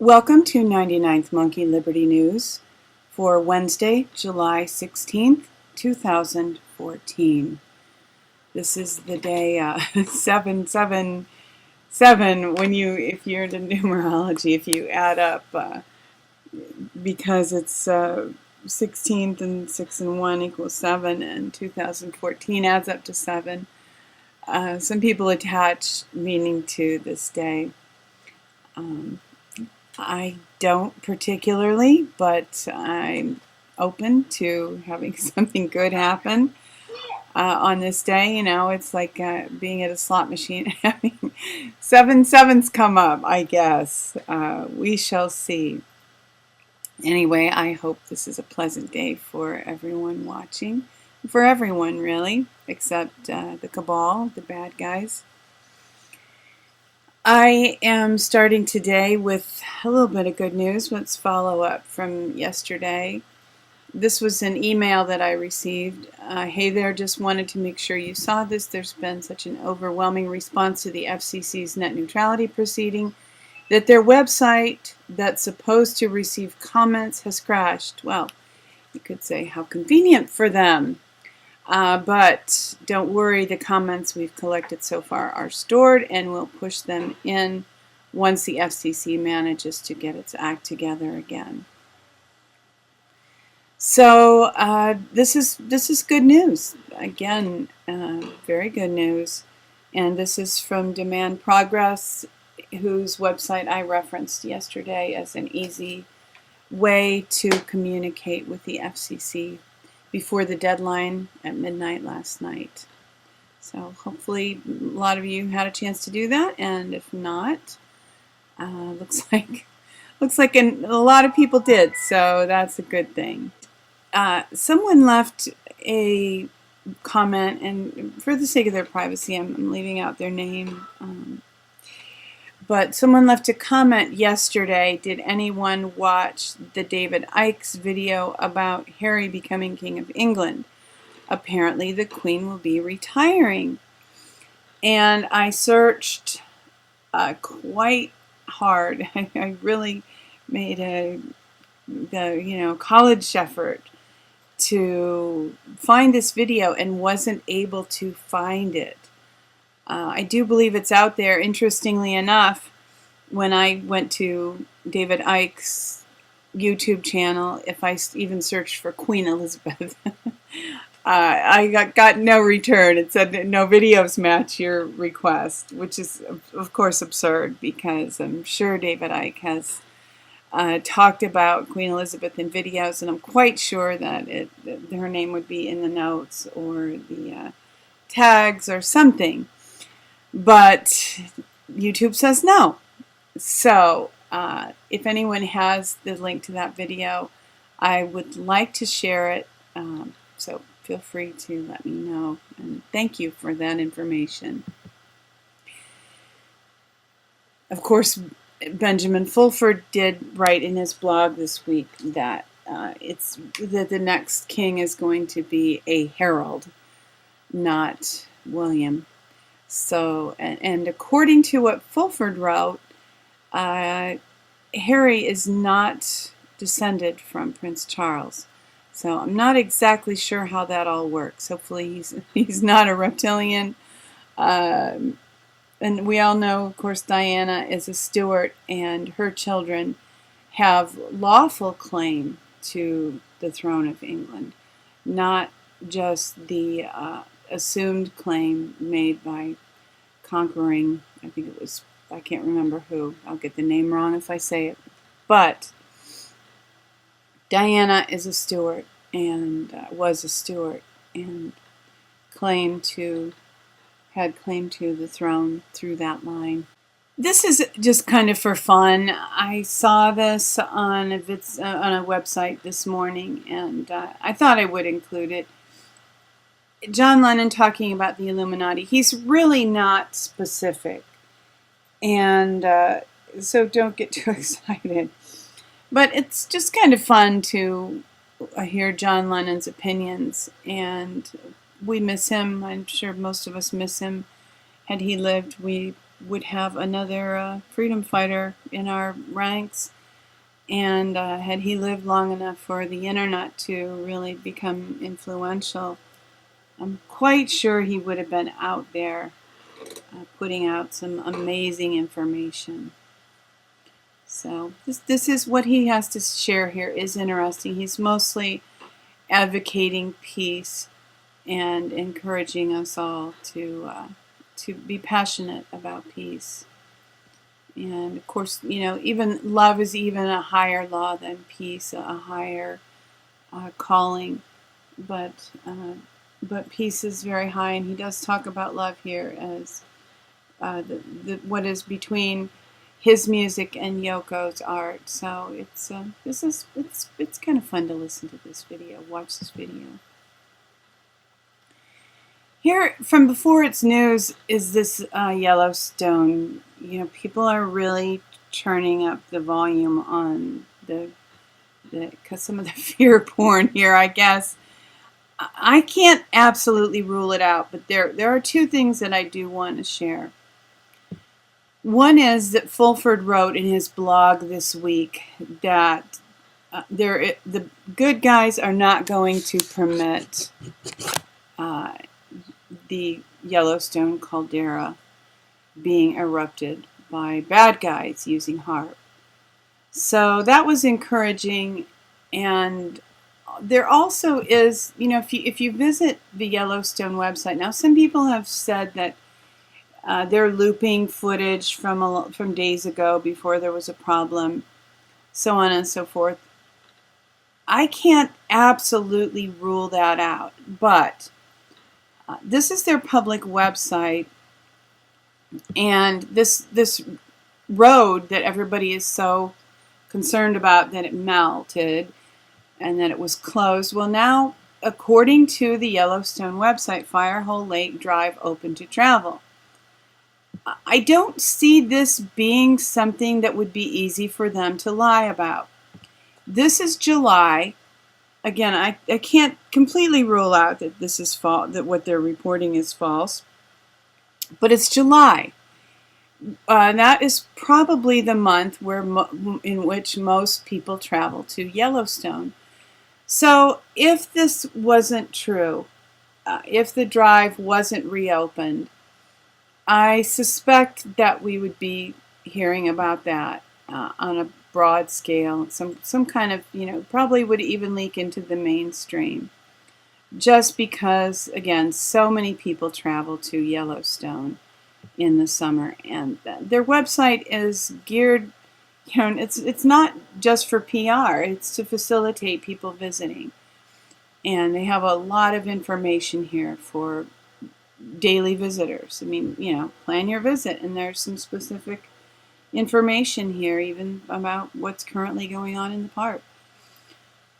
Welcome to 99th Monkey Liberty News for Wednesday, July 16th, 2014. This is the day 777 if you're into numerology, if you add up, because it's 16th and 6 and 1 equals 7, and 2014 adds up to 7. Some people attach meaning to this day. I don't particularly, but I'm open to having something good happen on this day. You know, it's like being at a slot machine, having 7 sevens come up, I guess. We shall see. Anyway, I hope this is a pleasant day for everyone watching. For everyone, really, except the cabal, the bad guys. I am starting today with a little bit of good news. Let's follow up from yesterday. This was an email that I received. Hey there, just wanted to make sure you saw this. There's been such an overwhelming response to the FCC's net neutrality proceeding that their website that's supposed to receive comments has crashed. Well, you could say how convenient for them. But don't worry, the comments we've collected so far are stored, and we'll push them in once the FCC manages to get its act together again. So this is good news. Again, very good news. And this is from Demand Progress, whose website I referenced yesterday as an easy way to communicate with the FCC before the deadline at midnight last night. So hopefully a lot of you had a chance to do that, and if not, looks like a lot of people did, so that's a good thing. Someone left a comment, and for the sake of their privacy, I'm leaving out their name. But someone left a comment yesterday. Did anyone watch the David Icke's video about Harry becoming King of England? Apparently the Queen will be retiring. And I searched quite hard. I really made a college effort to find this video and wasn't able to find it. I do believe it's out there. Interestingly enough, when I went to David Icke's YouTube channel, if I even searched for Queen Elizabeth, I got no return. It said no videos match your request, which is, of course, absurd, because I'm sure David Icke has talked about Queen Elizabeth in videos, and I'm quite sure that her name would be in the notes or the tags or something. But YouTube says no. So if anyone has the link to that video, I would like to share it. So feel free to let me know. And thank you for that information. Of course, Benjamin Fulford did write in his blog this week that that the next king is going to be a herald, not William. So, and according to what Fulford wrote, Harry is not descended from Prince Charles. So I'm not exactly sure how that all works. Hopefully he's not a reptilian. And we all know, of course, Diana is a Stuart, and her children have lawful claim to the throne of England, not just the assumed claim made by conquering, I think it was, I can't remember who, I'll get the name wrong if I say it, but Diana is a Stuart, and was a Stuart, and had claim to the throne through that line. This is just kind of for fun. I saw this on a website this morning, and I thought I would include it. John Lennon talking about the Illuminati. He's really not specific, and so don't get too excited. But it's just kind of fun to hear John Lennon's opinions, and we miss him. I'm sure most of us miss him. Had he lived, we would have another freedom fighter in our ranks. And had he lived long enough for the internet to really become influential, I'm quite sure he would have been out there putting out some amazing information. So this is what he has to share here is interesting. He's mostly advocating peace and encouraging us all to be passionate about peace. And of course, even love is even a higher law than peace, a higher calling. But peace is very high, and he does talk about love here as what is between his music and Yoko's art. So it's kind of fun to listen to this video, watch this video. Here, from before it's news, is this Yellowstone. People are really turning up the volume on because some of the fear porn here, I guess. I can't absolutely rule it out, but there are two things that I do want to share. One is that Fulford wrote in his blog this week that the good guys are not going to permit the Yellowstone Caldera being erupted by bad guys using HAARP. So that was encouraging. And there also is, if you visit the Yellowstone website, now some people have said that they're looping footage from days ago before there was a problem, so on and so forth. I can't absolutely rule that out, but this is their public website, and this road that everybody is so concerned about that it melted and that it was closed. Well, now, according to the Yellowstone website, Firehole Lake Drive open to travel. I don't see this being something that would be easy for them to lie about. This is July. Again, I can't completely rule out that this is false, that what they're reporting is false. But it's July. That is probably the month in which most people travel to Yellowstone. So if this wasn't true, if the drive wasn't reopened, I suspect that we would be hearing about that on a broad scale. Some kind of, probably would even leak into the mainstream. Just because, again, so many people travel to Yellowstone in the summer, and their website is geared, it's not just for PR, it's to facilitate people visiting. And they have a lot of information here for daily visitors. I mean, plan your visit, and there's some specific information here even about what's currently going on in the park.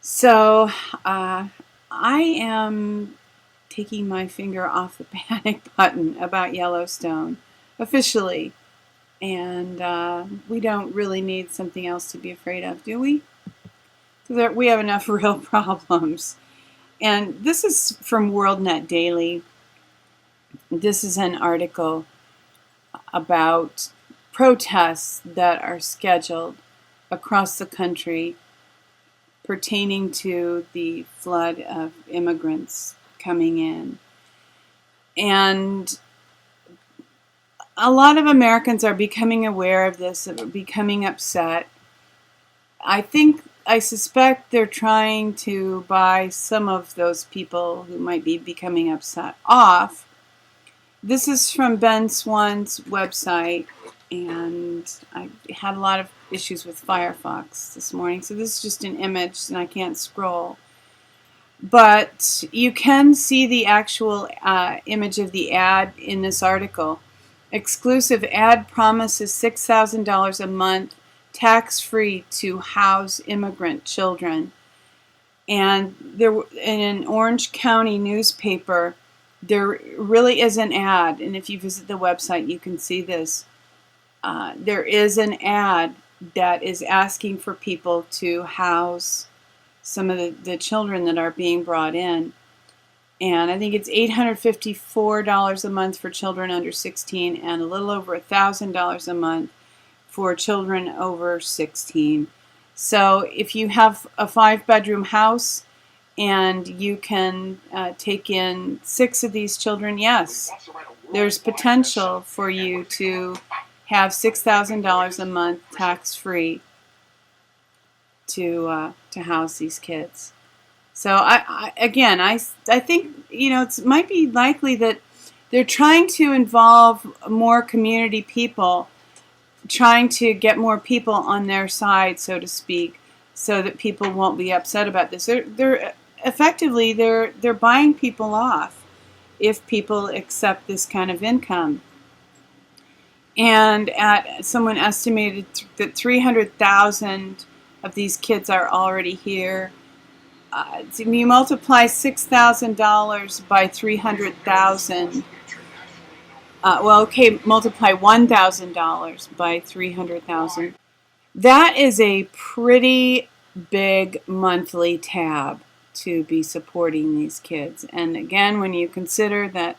So I am taking my finger off the panic button about Yellowstone officially, and we don't really need something else to be afraid of, do we? Because we have enough real problems. And this is from WorldNet Daily. This is an article about protests that are scheduled across the country pertaining to the flood of immigrants coming in. And a lot of Americans are becoming aware of this, becoming upset. I suspect they're trying to buy some of those people who might be becoming upset off. This is from Ben Swan's website, and I had a lot of issues with Firefox this morning, so this is just an image and I can't scroll. But you can see the actual image of the ad in this article. Exclusive ad promises $6,000 a month tax-free to house immigrant children. And there, in an Orange County newspaper, there really is an ad, and if you visit the website, you can see this. There is an ad that is asking for people to house some of the children that are being brought in. And I think it's $854 a month for children under 16 and a little over $1,000 a month for children over 16. So if you have a 5-bedroom house and you can take in 6 of these children, yes, there's potential for you to have $6,000 a month tax-free to house these kids. So I think, you know, it might be likely that they're trying to involve more community people, trying to get more people on their side, so to speak, so that people won't be upset about this. They're effectively they're buying people off if people accept this kind of income. And someone estimated that 300,000 of these kids are already here. You multiply $6,000 by 300,000. Multiply $1,000 by 300,000. That is a pretty big monthly tab to be supporting these kids. And again, when you consider that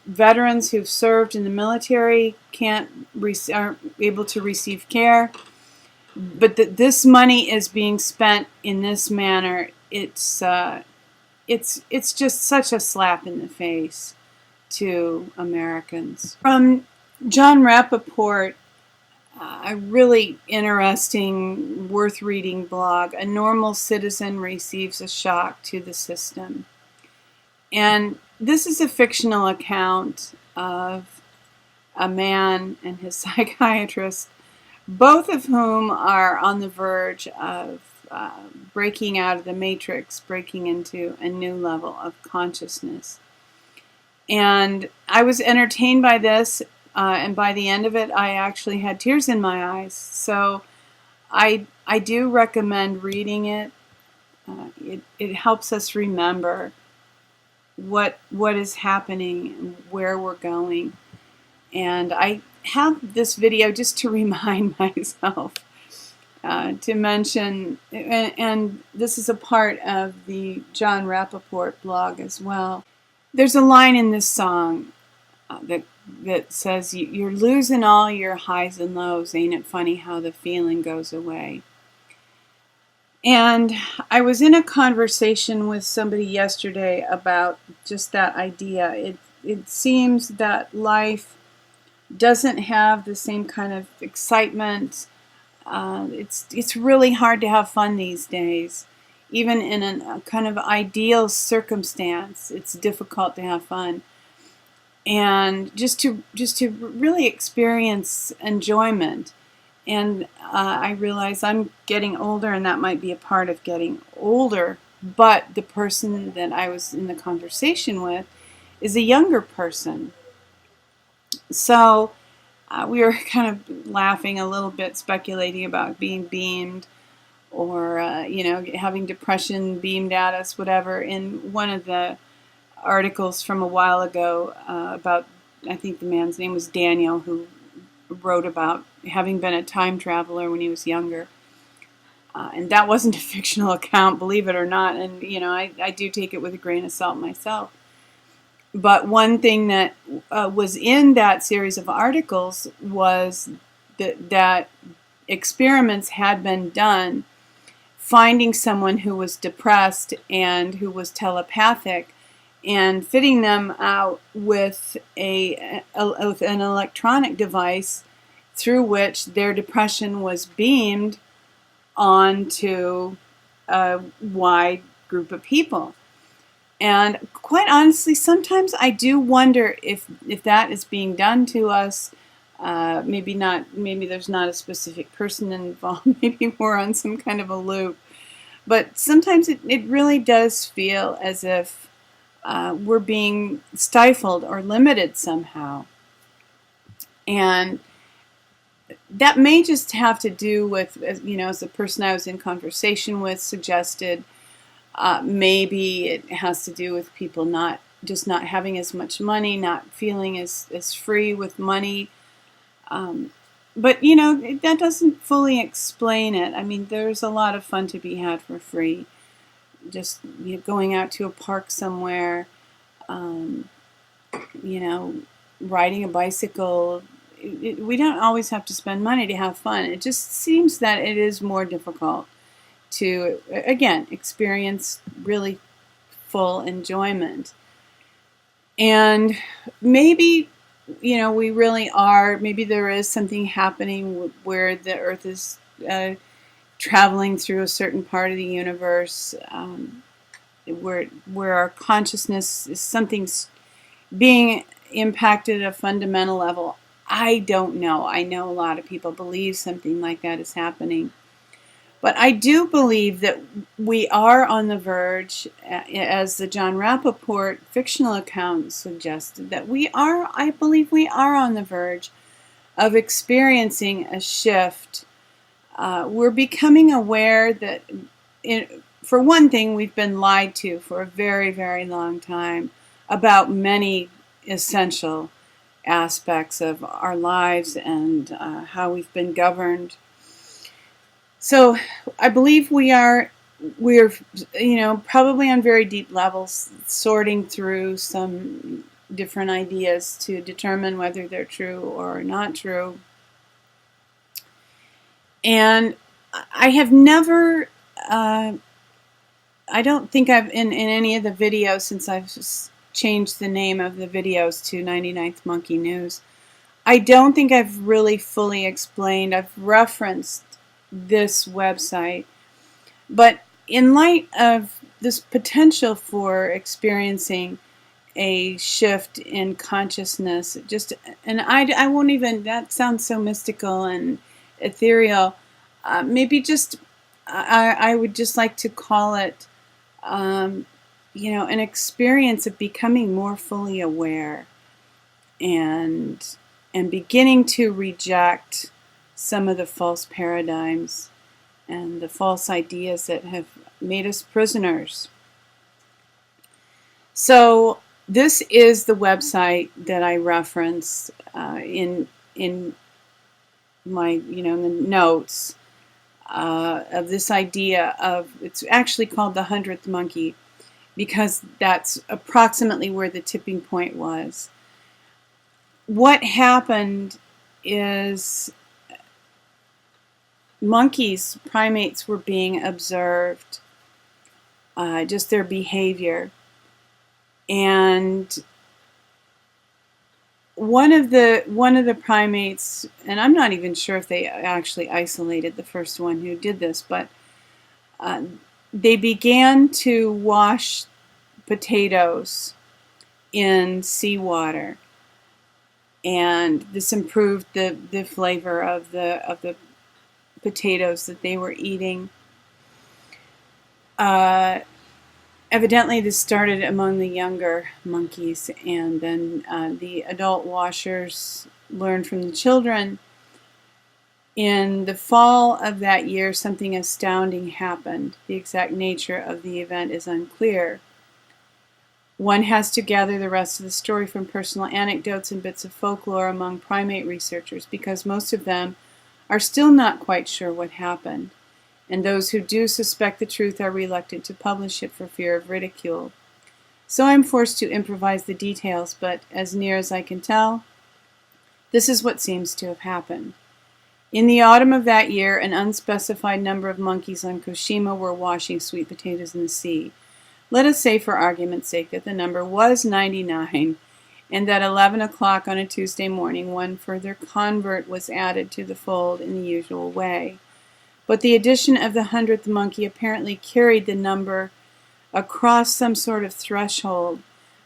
veterans who've served in the military aren't able to receive care, but this money is being spent in this manner, it's just such a slap in the face to Americans. From Jon Rappoport, a really interesting, worth reading blog, A Normal Citizen Receives a Shock to the System. And this is a fictional account of a man and his psychiatrist, both of whom are on the verge of breaking out of the matrix, breaking into a new level of consciousness. And I was entertained by this, and by the end of it, I actually had tears in my eyes. So I do recommend reading it. It helps us remember what is happening and where we're going. And I have this video just to remind myself to mention, and this is a part of the Jon Rappoport blog as well. There's a line in this song that says, "You're losing all your highs and lows, ain't it funny how the feeling goes away?" And I was in a conversation with somebody yesterday about just that idea. It seems that life doesn't have the same kind of excitement. It's really hard to have fun these days. Even in a kind of ideal circumstance, it's difficult to have fun. And just to really experience enjoyment. And I realize I'm getting older, and that might be a part of getting older. But the person that I was in the conversation with is a younger person. So we were kind of laughing a little bit, speculating about being beamed, or having depression beamed at us, whatever. In one of the articles from a while ago about, I think the man's name was Daniel, who wrote about having been a time traveler when he was younger. And that wasn't a fictional account, believe it or not. And, I do take it with a grain of salt myself. But one thing that was in that series of articles was that experiments had been done finding someone who was depressed and who was telepathic and fitting them out with an electronic device through which their depression was beamed onto a wide group of people. And quite honestly, sometimes I do wonder if that is being done to us. Maybe not. Maybe there's not a specific person involved. Maybe we're on some kind of a loop. But sometimes it really does feel as if we're being stifled or limited somehow. And that may just have to do with, as the person I was in conversation with suggested, maybe it has to do with people not having as much money, not feeling as free with money. But that doesn't fully explain it. I mean, there's a lot of fun to be had for free. just going out to a park somewhere, you know, riding a bicycle. We don't always have to spend money to have fun. It just seems that it is more difficult to, again, experience really full enjoyment. And maybe, you know, we really are, maybe there is something happening where the Earth is traveling through a certain part of the universe, where our consciousness is something's being impacted at a fundamental level. I don't know. I know a lot of people believe something like that is happening. But I do believe that we are on the verge, as the Jon Rappoport fictional account suggested, that I believe we are on the verge of experiencing a shift. We're becoming aware that, for one thing, we've been lied to for a very, very long time about many essential aspects of our lives and how we've been governed. So I believe we're, you know, probably on very deep levels sorting through some different ideas to determine whether they're true or not true. And I have never, I don't think I've, in any of the videos since I've changed the name of the videos to 99th Monkey News, I don't think I've really fully explained, I've referenced this website, but in light of this potential for experiencing a shift in consciousness, and I won't even, that sounds so mystical and ethereal, maybe just, I would just like to call it, you know, an experience of becoming more fully aware and beginning to reject some of the false paradigms and the false ideas that have made us prisoners. So this is the website that I reference in my, you know, in the notes of this idea of, it's actually called the 100th Monkey, because that's approximately where the tipping point was. What happened is monkeys, primates, were being observed, just their behavior. And one of the primates, and I'm not even sure if they actually isolated the first one who did this, but they began to wash potatoes in seawater, and this improved the flavor of the potatoes that they were eating. Evidently this started among the younger monkeys, and then the adult washers learned from the children. In the fall of that year, something astounding happened. The exact nature of the event is unclear. One has to gather the rest of the story from personal anecdotes and bits of folklore among primate researchers, because most of them are still not quite sure what happened, and those who do suspect the truth are reluctant to publish it for fear of ridicule. So I'm forced to improvise the details, but as near as I can tell, this is what seems to have happened. In the autumn of that year, an unspecified number of monkeys on Koshima were washing sweet potatoes in the sea. Let us say, for argument's sake, that the number was 99, and that 11 o'clock on a Tuesday morning one further convert was added to the fold in the usual way. But the addition of the 100th monkey apparently carried the number across some sort of threshold,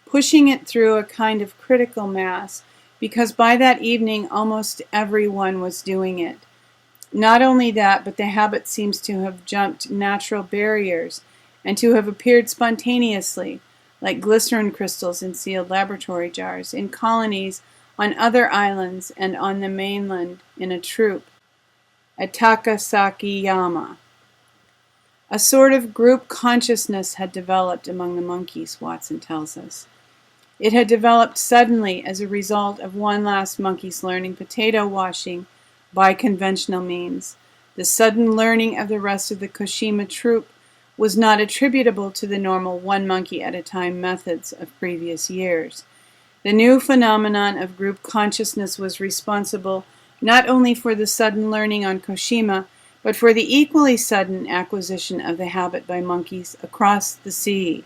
pushing it through a kind of critical mass, because by that evening almost everyone was doing it. Not only that, but the habit seems to have jumped natural barriers and to have appeared spontaneously, like glycerin crystals in sealed laboratory jars, in colonies on other islands and on the mainland in a troop at Takasaki-yama. A sort of group consciousness had developed among the monkeys, Watson tells us. It had developed suddenly as a result of one last monkey's learning potato washing by conventional means. The sudden learning of the rest of the Koshima troop was not attributable to the normal one monkey at a time methods of previous years. The new phenomenon of group consciousness was responsible not only for the sudden learning on Koshima, but for the equally sudden acquisition of the habit by monkeys across the sea.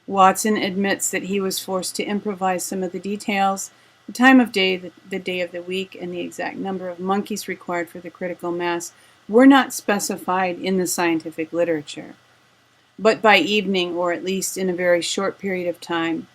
Watson admits that he was forced to improvise some of the details, the time of day, the day of the week, and the exact number of monkeys required for the critical mass were not specified in the scientific literature. But by evening, or at least in a very short period of time,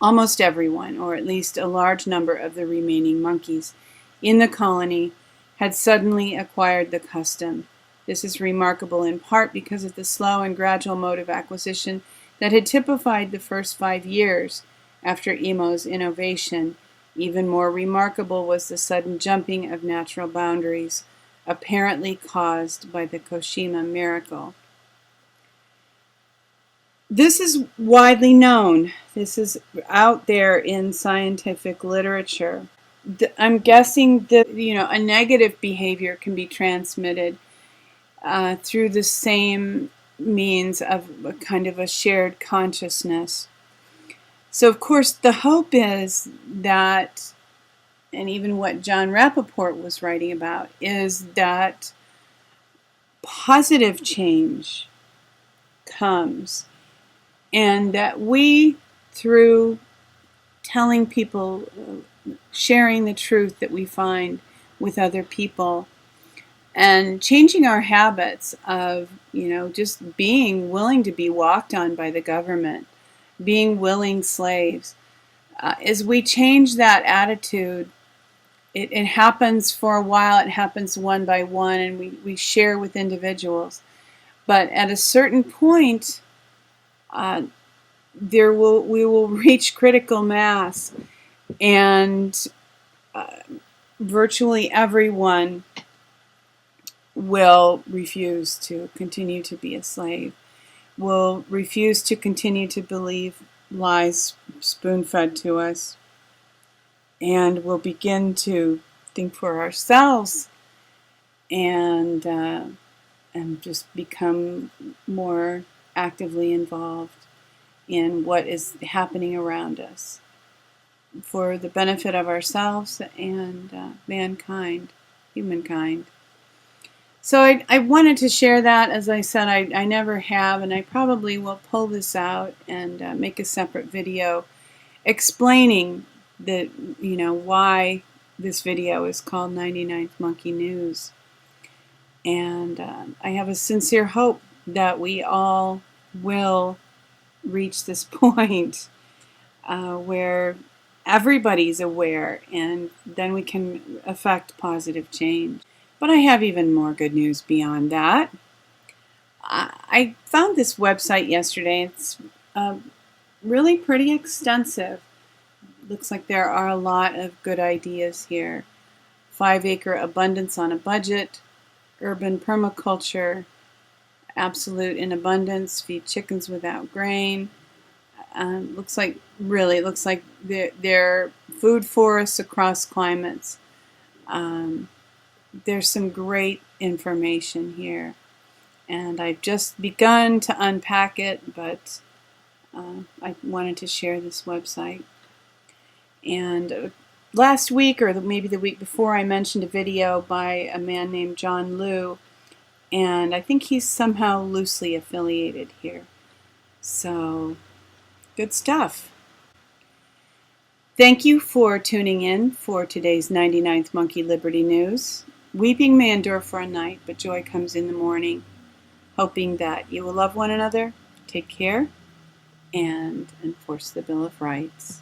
almost everyone, or at least a large number of the remaining monkeys in the colony, had suddenly acquired the custom. This is remarkable in part because of the slow and gradual mode of acquisition that had typified the first 5 years after Imo's innovation. Even more remarkable was the sudden jumping of natural boundaries, apparently caused by the Koshima miracle. This is widely known. This is out there in scientific literature. I'm guessing that a negative behavior can be transmitted through the same means of a kind of a shared consciousness. So, of course, the hope is that, and even what Jon Rappoport was writing about, is that positive change comes, and that we, through telling people, sharing the truth that we find with other people, and changing our habits of, just being willing to be walked on by the government, being willing slaves. As we change that attitude, it happens for a while, it happens one by one, and we share with individuals. But at a certain point, we will reach critical mass, and virtually everyone will refuse to continue to be a slave, will refuse to continue to believe lies spoon-fed to us, and will begin to think for ourselves and just become more actively involved in what is happening around us for the benefit of ourselves and mankind, humankind. So I wanted to share that. As I said, I never have, and I probably will pull this out and make a separate video explaining that, why this video is called 99th Monkey News. And I have a sincere hope that we all will reach this point where everybody's aware, and then we can affect positive change. But I have even more good news beyond that. I found this website yesterday. It's really pretty extensive. Looks like there are a lot of good ideas here. 5-acre abundance on a budget, urban permaculture, absolute in abundance, feed chickens without grain. Looks like they're food forests across climates. There's some great information here, and I've just begun to unpack it, but I wanted to share this website. And last week, or maybe the week before, I mentioned a video by a man named John Liu, and I think he's somehow loosely affiliated here. So, good stuff. Thank you for tuning in for today's 99th Monkey Liberty News. Weeping may endure for a night, but joy comes in the morning. Hoping that you will love one another, take care, and enforce the Bill of Rights.